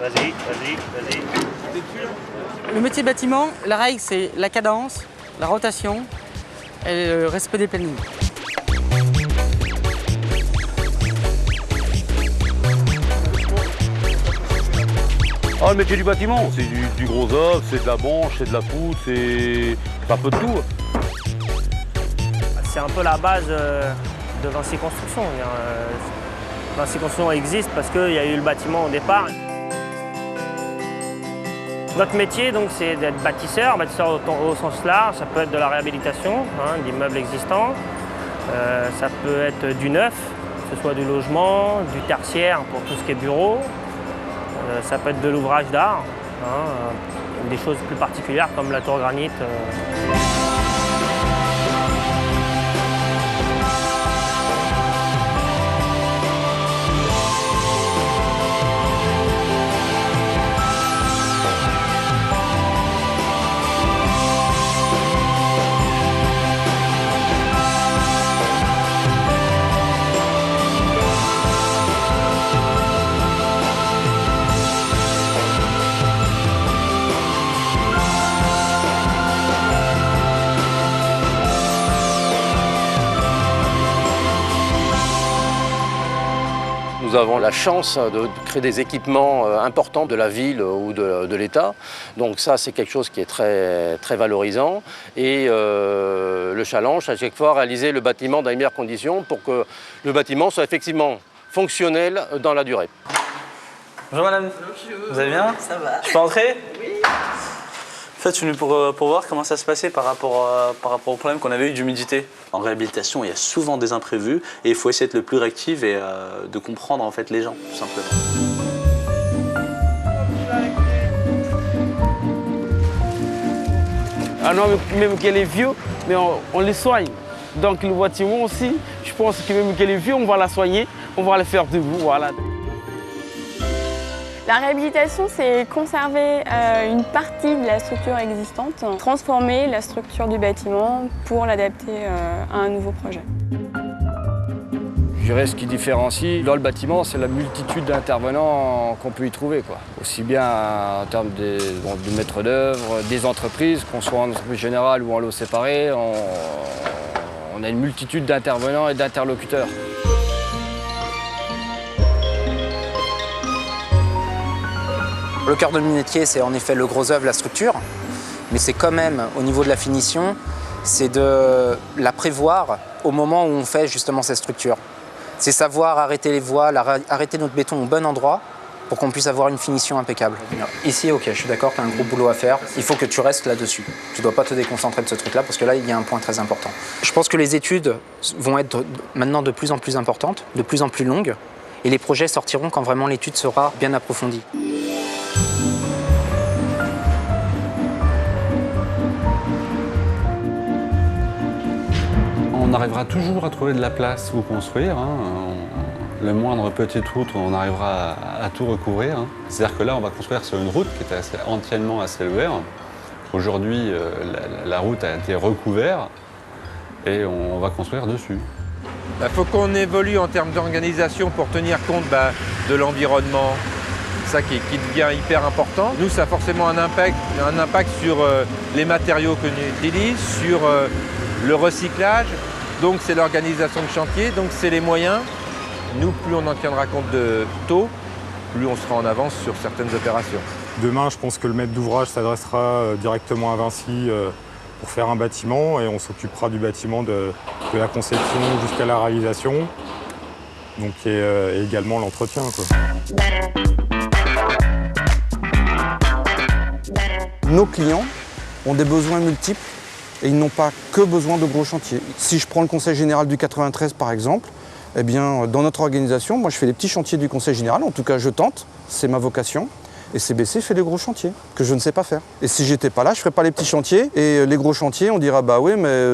Vas-y. Le métier bâtiment, la règle, c'est la cadence, la rotation et le respect des plannings. Ah, le métier du bâtiment, c'est du gros œuvre, c'est de la branche, c'est de la poutre, c'est un peu de tout. C'est un peu la base de Vinci Construction. Vinci Construction existe parce qu'il y a eu le bâtiment au départ. Notre métier, donc, c'est d'être bâtisseur au sens large. Ça peut être de la réhabilitation d'immeubles existants. Ça peut être du neuf, que ce soit du logement, du tertiaire pour tout ce qui est bureau. Ça peut être de l'ouvrage d'art, ou des choses plus particulières comme la tour granite. Nous avons la chance de créer des équipements importants de la ville ou de l'État. Donc ça, c'est quelque chose qui est très, très valorisant. Et le challenge, à chaque fois, réaliser le bâtiment dans les meilleures conditions pour que le bâtiment soit effectivement fonctionnel dans la durée. Bonjour madame. Bonjour. Vous allez bien? Ça va. Je peux entrer? Oui. En fait, je suis venu pour voir comment ça se passait par rapport au problème qu'on avait eu d'humidité. En réhabilitation, il y a souvent des imprévus et il faut essayer d'être le plus réactif et de comprendre en fait les gens, tout simplement. Ah non, même qu'elle est vieux, mais on les soigne. Donc le bâtiment aussi, je pense que même qu'elle est vieux, on va la soigner, on va la faire debout, voilà. La réhabilitation, c'est conserver une partie de la structure existante, transformer la structure du bâtiment pour l'adapter à un nouveau projet. Je dirais ce qui différencie dans le bâtiment, c'est la multitude d'intervenants qu'on peut y trouver, quoi. Aussi bien en termes de maîtres d'œuvre, des entreprises, qu'on soit en entreprise générale ou en lot séparé, on a une multitude d'intervenants et d'interlocuteurs. Le cœur de mon métier, c'est en effet le gros œuvre, la structure, mais c'est quand même, au niveau de la finition, c'est de la prévoir au moment où on fait justement cette structure. C'est savoir arrêter les voiles, arrêter notre béton au bon endroit pour qu'on puisse avoir une finition impeccable. Ici, ok, je suis d'accord, tu as un gros boulot à faire, il faut que tu restes là-dessus. Tu ne dois pas te déconcentrer de ce truc-là parce que là, il y a un point très important. Je pense que les études vont être maintenant de plus en plus importantes, de plus en plus longues, et les projets sortiront quand vraiment l'étude sera bien approfondie. On arrivera toujours à trouver de la place où construire. Le moindre petite route, on arrivera à tout recouvrir. C'est-à-dire que là, on va construire sur une route qui était entièrement à ciel ouvert. Aujourd'hui, la route a été recouverte et on va construire dessus. Il faut qu'on évolue en termes d'organisation pour tenir compte de l'environnement. C'est ça qui devient hyper important. Nous, ça a forcément un impact sur les matériaux que nous utilisons, sur le recyclage. Donc c'est l'organisation de chantier, donc c'est les moyens. Nous, plus on en tiendra compte tôt, plus on sera en avance sur certaines opérations. Demain, je pense que le maître d'ouvrage s'adressera directement à Vinci pour faire un bâtiment et on s'occupera du bâtiment de la conception jusqu'à la réalisation, donc et également l'entretien, quoi. Nos clients ont des besoins multiples et ils n'ont pas que besoin de gros chantiers. Si je prends le Conseil général du 93 par exemple, eh bien, dans notre organisation, moi je fais les petits chantiers du Conseil général, en tout cas je tente, c'est ma vocation. Et CBC fait les gros chantiers, que je ne sais pas faire. Et si j'étais pas là, je ne ferais pas les petits chantiers. Et les gros chantiers, on dira, bah oui, mais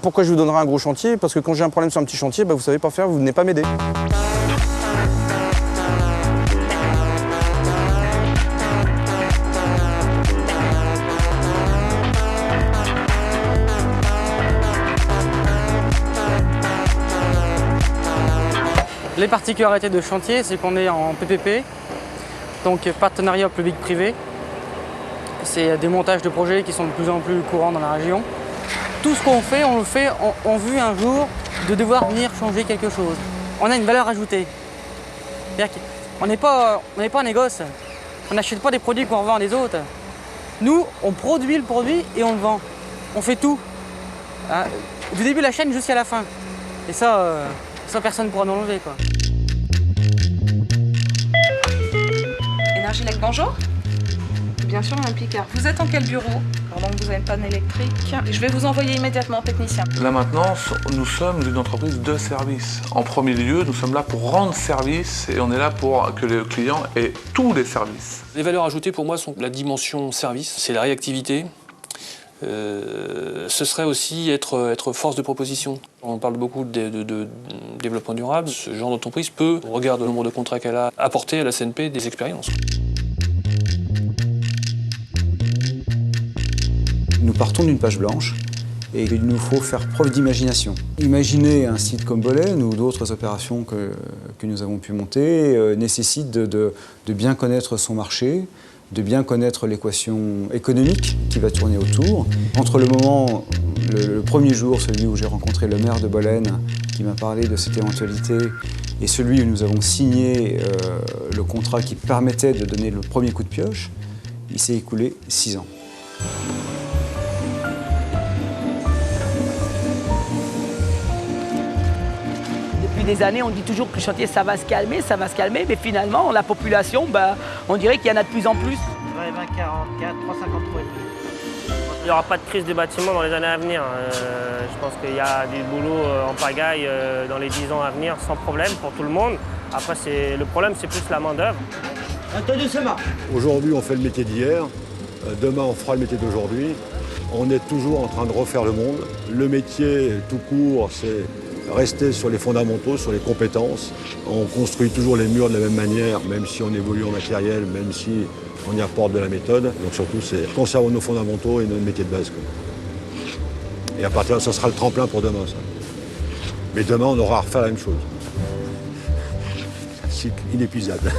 pourquoi je vous donnerais un gros chantier? Parce que quand j'ai un problème sur un petit chantier, bah, vous ne savez pas faire, vous venez pas m'aider. Les particularités de chantier, c'est qu'on est en PPP. Donc partenariat public-privé, c'est des montages de projets qui sont de plus en plus courants dans la région. Tout ce qu'on fait, on le fait en vue un jour de devoir venir changer quelque chose. On a une valeur ajoutée. C'est-à-dire qu'on n'est pas un négoce. On n'achète pas des produits qu'on revend des autres. Nous, on produit le produit et on le vend. On fait tout. Hein, du début de la chaîne jusqu'à la fin. Et ça personne ne pourra nous l'enlever, quoi. Énergélec, bonjour. Bien sûr, Mme Picard. Vous êtes en quel bureau? Alors donc vous avez une panne électrique. Je vais vous envoyer immédiatement un technicien. La maintenance, nous sommes une entreprise de service. En premier lieu, nous sommes là pour rendre service et on est là pour que le client ait tous les services. Les valeurs ajoutées pour moi sont la dimension service, c'est la réactivité. Ce serait aussi être force de proposition. On parle beaucoup de développement durable. Ce genre d'entreprise peut, au regard du nombre de contrats qu'elle a, apporter à la CNP des expériences. Nous partons d'une page blanche et il nous faut faire preuve d'imagination. Imaginer un site comme Bolène ou d'autres opérations que nous avons pu monter nécessite de bien connaître son marché, de bien connaître l'équation économique qui va tourner autour. Entre le moment, le premier jour, celui où j'ai rencontré le maire de Bolène, qui m'a parlé de cette éventualité, et celui où nous avons signé le contrat qui permettait de donner le premier coup de pioche, il s'est écoulé 6 ans. Des années, on dit toujours que le chantier, ça va se calmer, mais finalement, la population, on dirait qu'il y en a de plus en plus. 20, 44, 353. Il n'y aura pas de crise du bâtiment dans les années à venir. Je pense qu'il y a du boulot en pagaille dans les 10 ans à venir sans problème pour tout le monde. Après, le problème, c'est plus la main-d'œuvre. Aujourd'hui, on fait le métier d'hier. Demain, on fera le métier d'aujourd'hui. On est toujours en train de refaire le monde. Le métier, tout court, c'est rester sur les fondamentaux, sur les compétences. On construit toujours les murs de la même manière, même si on évolue en matériel, même si on y apporte de la méthode. Donc surtout, c'est conserver nos fondamentaux et notre métier de base, quoi. Et à partir de là, ça sera le tremplin pour demain, ça. Mais demain, on aura à refaire la même chose. Un cycle inépuisable.